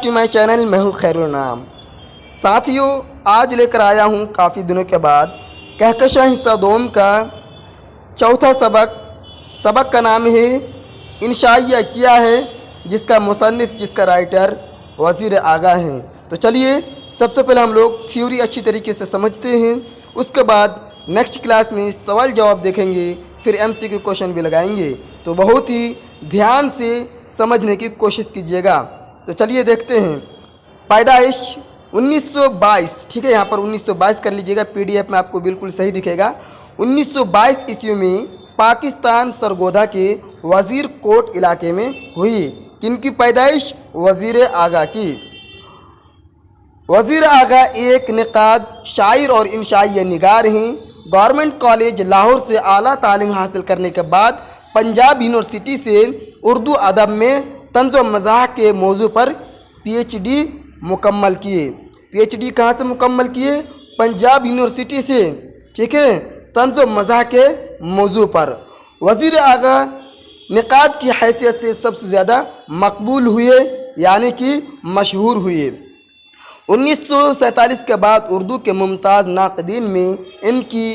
To my channel. मैं हूँ खैरुल नाम। साथियों, आज लेकर आया हूँ काफ़ी दिनों के बाद कहकशां हिस्सा दोम का चौथा सबक का नाम है इंशाइया क्या है, जिसका मुसन्निफ़, जिसका राइटर वज़ीर आगा हैं। तो चलिए सबसे पहले हम लोग थ्योरी अच्छी तरीके से समझते हैं, उसके बाद नेक्स्ट क्लास में सवाल जवाब देखेंगे, फिर एमसीक्यू क्वेश्चन भी लगाएंगे। तो बहुत ही ध्यान से समझने की कोशिश कीजिएगा। तो चलिए देखते हैं। पैदाइश 1922, ठीक है, यहाँ पर 1922 कर लीजिएगा, पीडीएफ में आपको बिल्कुल सही दिखेगा। 1922 ईस्वी में पाकिस्तान सरगोधा के वज़ीर कोट इलाके में हुई। किनकी पैदाइश? वज़ीर आगा की। वज़ीर आगा एक निकाद, शायर और इंशाइया निगार हैं। गवर्नमेंट कॉलेज लाहौर से आला तालीम हासिल करने के बाद पंजाब यूनिवर्सिटी से उर्दू अदब में तंज़ व मज़ाह के मौजू पर पीएचडी मुकम्मल किए। पीएचडी कहाँ से मुकम्मल किए? पंजाब यूनिवर्सिटी से, ठीक है, तंज़ व मज़ाह के मौजू पर। वज़ीर आगा निकाद की हैसियत से सबसे ज़्यादा मकबूल हुए, यानी कि मशहूर हुए। 1947 के बाद उर्दू के मुमताज़ नाक़दीन में इनकी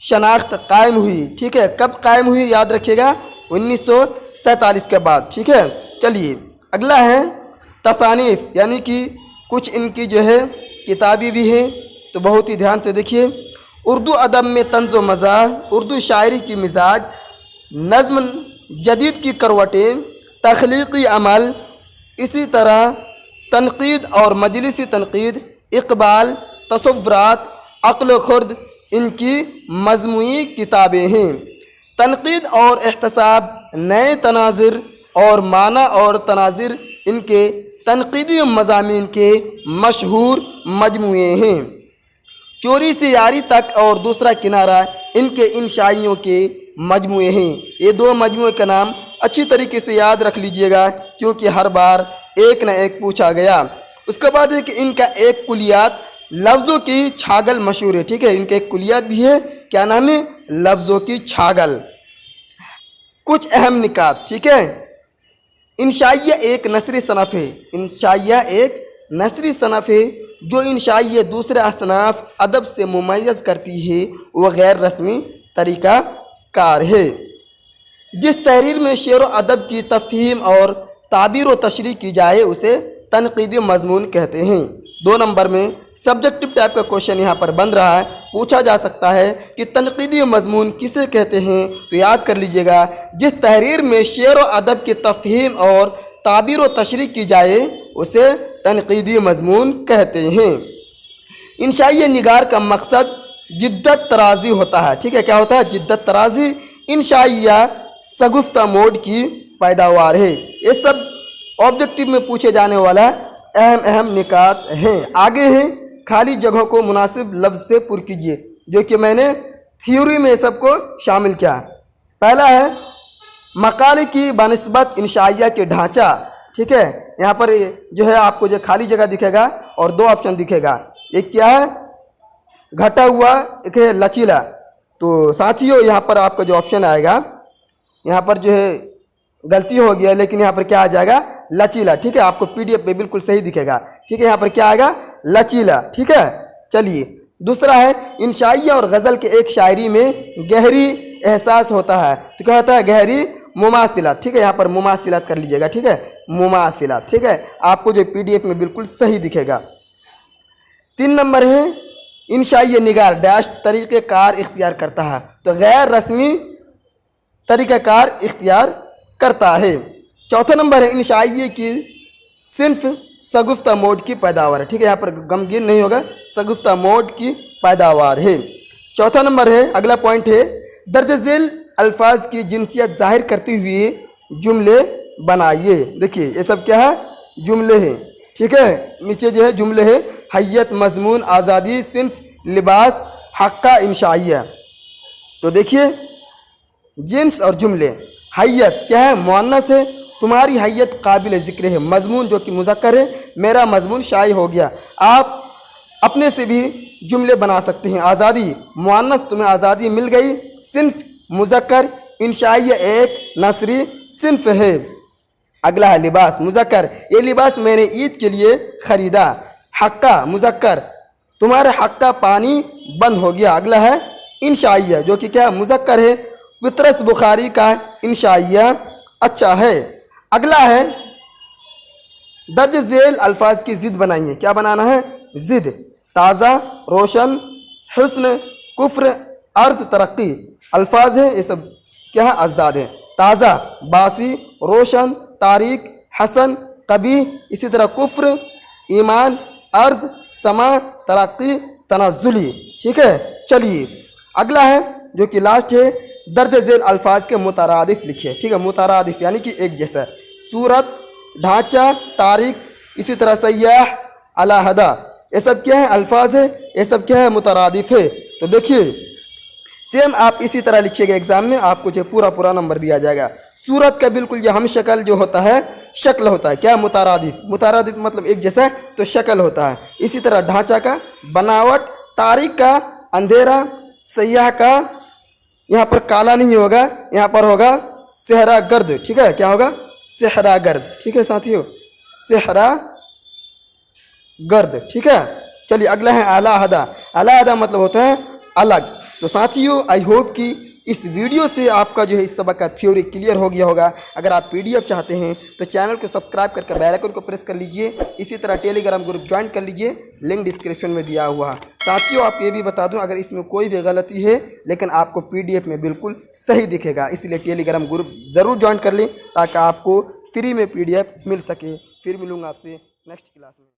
शनाख्त कायम हुई। ठीक है, कब कायम हुई याद रखिएगा? 1947 के बाद। ठीक है, चलिए अगला है तसानीफ़, यानी कि कुछ इनकी जो है किताबी भी हैं, तो बहुत ही ध्यान से देखिए। उर्दू अदब में तंज़ व मज़ाह, उर्दू शायरी की मिजाज, नज़्म जदीद की करवटें, तख्लीक़ी अमल, इसी तरह तनक़ीद और मजलिसी तनक़ीद, इक़बाल, तसव्वुरात, अक़्ल खुर्द इनकी मजमूई किताबें हैं। तनक़ीद और एहतसाब, नए तनाज़िर और माना और तनाज़िर इनके तनक़ीदी मज़ामीन के मशहूर मजमूए हैं। चोरी से यारी तक और दूसरा किनारा इनके इंशाइयों के मजमूए हैं। ये दो मजमूए का नाम अच्छी तरीके से याद रख लीजिएगा, क्योंकि हर बार एक न एक पूछा गया। उसके बाद है कि इनका एक कुलियात, लफ्ज़ों की छागल मशहूर है। ठीक है, इनका एक कुलियात भी है, क्या नाम है? लफ्ज़ों की छागल। कुछ अहम निकात, ठीक है। इंशाइया एक नसरी सनफ़ है। इंशाइया एक नसरी सनफ़ है जो इंशाइया दूसरे असनाफ अदब से मुमय्यज़ करती है, वह गैर रस्मी तरीक़ा कार है। जिस तहरीर में शेर व अदब की तफ़हीम और ताबीर व तशरीह की जाए उसे तनक़ीदी मज़मून कहते हैं। 2 नंबर में सब्जेक्टिव टाइप का क्वेश्चन यहाँ पर बन रहा है, पूछा जा सकता है कि तनक़ीदी मज़मून किसे कहते हैं? तो याद कर लीजिएगा, जिस तहरीर में शेर व अदब की तफ़हीम और ताबीर व तशरीह की जाए उसे तनक़ीदी मज़मून कहते हैं। इंशाइया निगार का मकसद जिद्दत तराज़ी होता है। ठीक है, क्या होता है? जिद्दत तराज़ी। इंशाइया सगुफ्ता मोड की पैदावार है। ये सब ऑब्जेक्टिव में पूछे जाने वाला अहम निकात हैं। आगे हैं, खाली जगहों को मुनासिब लफ्ज़ से पुर कीजिए, जो कि मैंने थ्योरी में सबको शामिल किया। पहला है मकाले की बनिस्बत इंशाइया के ढांचा। ठीक है, यहाँ पर जो है आपको जो खाली जगह दिखेगा और 2 ऑप्शन दिखेगा। एक क्या है? घटा हुआ, एक है लचीला। तो साथियों, यहाँ पर आपका जो ऑप्शन आएगा, यहाँ पर जो है गलती हो गया, लेकिन यहाँ पर क्या आ जाएगा? लचीला। ठीक है, आपको पीडीएफ पे बिल्कुल सही दिखेगा। ठीक है, यहाँ पर क्या आएगा? लचीला। ठीक है, चलिए दूसरा है इंशाइया और गज़ल के एक शायरी में गहरी एहसास होता है। तो क्या होता है? गहरी मुमासिलात। ठीक है, यहाँ पर मुमासिलात कर लीजिएगा। ठीक है, मुमासिलात। ठीक है, आपको जो पीडीएफ में बिल्कुल सही दिखेगा। 3 नंबर है इंशाइया निगार डैश तरीक़ेकार इख्तियार करता है। तो गैर रस्मी तरीक़ाकार इख्तियार करता है। चौथा नंबर है इंशाइया की सिन्फ सगुफ्ता मोड की पैदावार है। ठीक है, यहाँ पर गमगीन नहीं होगा, सगुफ्ता मोड की पैदावार है। चौथा नंबर है, अगला पॉइंट है दर्ज झेल अल्फाज की जिनसियत जाहिर करते हुए जुमले बनाइए। देखिए ये सब क्या है? जुमले हैं। ठीक है, नीचे जो है जुमले है, हैयत, मजमून, आज़ादी, सिन्फ, लिबास, हक्का, इंशाइया। तो देखिए जिन्स और जुमले। हैयत क्या है? मुअन्नस है, तुम्हारी हैयत काबिल ज़िक्र है। मजमून जो कि मुज़क्कर है, मेरा मजमून शाई हो गया। आप अपने से भी जुमले बना सकते हैं। आज़ादी मुअन्नस, तुम्हें आज़ादी मिल गई। सिन्फ मुज़क्कर, इंशाइया एक नसरी सिन्फ है। अगला है लिबास मुज़क्कर, ये लिबास मैंने ईद के लिए ख़रीदा। हक्का मुज़क्कर, तुम्हारे हक़ का पानी बंद हो गया। अगला है इंशाइया, जो कि क्या मुज़क्कर है। वित्रस बुखारी का इंशाइया अच्छा है। अगला है दर्ज झेल अल्फाज की ज़िद बनाइए। क्या बनाना है? ज़िद। ताज़ा, रोशन, हुस्न, कुफ्र, अर्ज़, तरक्की अल्फाज हैं, ये सब क्या है? अजदाद हैं। ताज़ा बासी, रोशन, तारीक, हसन, कबी, इसी तरह कुफ्र, ईमान, अर्ज़, समा, तरक्की, तनाजुली। ठीक है, चलिए अगला है जो कि लास्ट है, दर्ज झेल अल्फाज के मुतरादिफ लिखिए। ठीक है, मुतरादिफ यानी कि एक जैसा। सूरत, ढांचा, तारीख, इसी तरह सयाह, अलहदा, ये सब क्या है? अल्फाज है, ये सब क्या है? मुतरादिफ है। तो देखिए सेम आप इसी तरह लिखिएगा, एग्जाम में आपको जो पूरा नंबर दिया जाएगा। सूरत का बिल्कुल जो हम शक्ल जो होता है, शक्ल होता है क्या? मुतरादिफ। मुतरादिफ मतलब एक जैसा, तो शक्ल होता है। इसी तरह ढांचा का, बनावट, तारीख का, अंधेरा, सयाह का, यहाँ पर काला नहीं होगा, यहाँ पर होगा सेहरा गर्द। ठीक है, क्या होगा? सेहरा गर्द। ठीक है साथियों, सेहरा गर्द। ठीक है, चलिए अगला है अलहदा। अलहदा मतलब होता है अलग। तो साथियों आई होप कि इस वीडियो से आपका जो है इस सबक का थ्योरी क्लियर हो गया होगा। अगर आप पीडीएफ चाहते हैं तो चैनल को सब्सक्राइब करके बेल आइकन को प्रेस कर लीजिए। इसी तरह टेलीग्राम ग्रुप ज्वाइन कर लीजिए, लिंक डिस्क्रिप्शन में दिया हुआ है। साथियों आपको ये भी बता दूं, अगर इसमें कोई भी गलती है लेकिन आपको पीडीएफ में बिल्कुल सही दिखेगा, इसलिए टेलीग्राम ग्रुप ज़रूर ज्वाइन कर लें ताकि आपको फ्री में पीडीएफ मिल सके। फिर मिलूँगा आपसे नेक्स्ट क्लास में।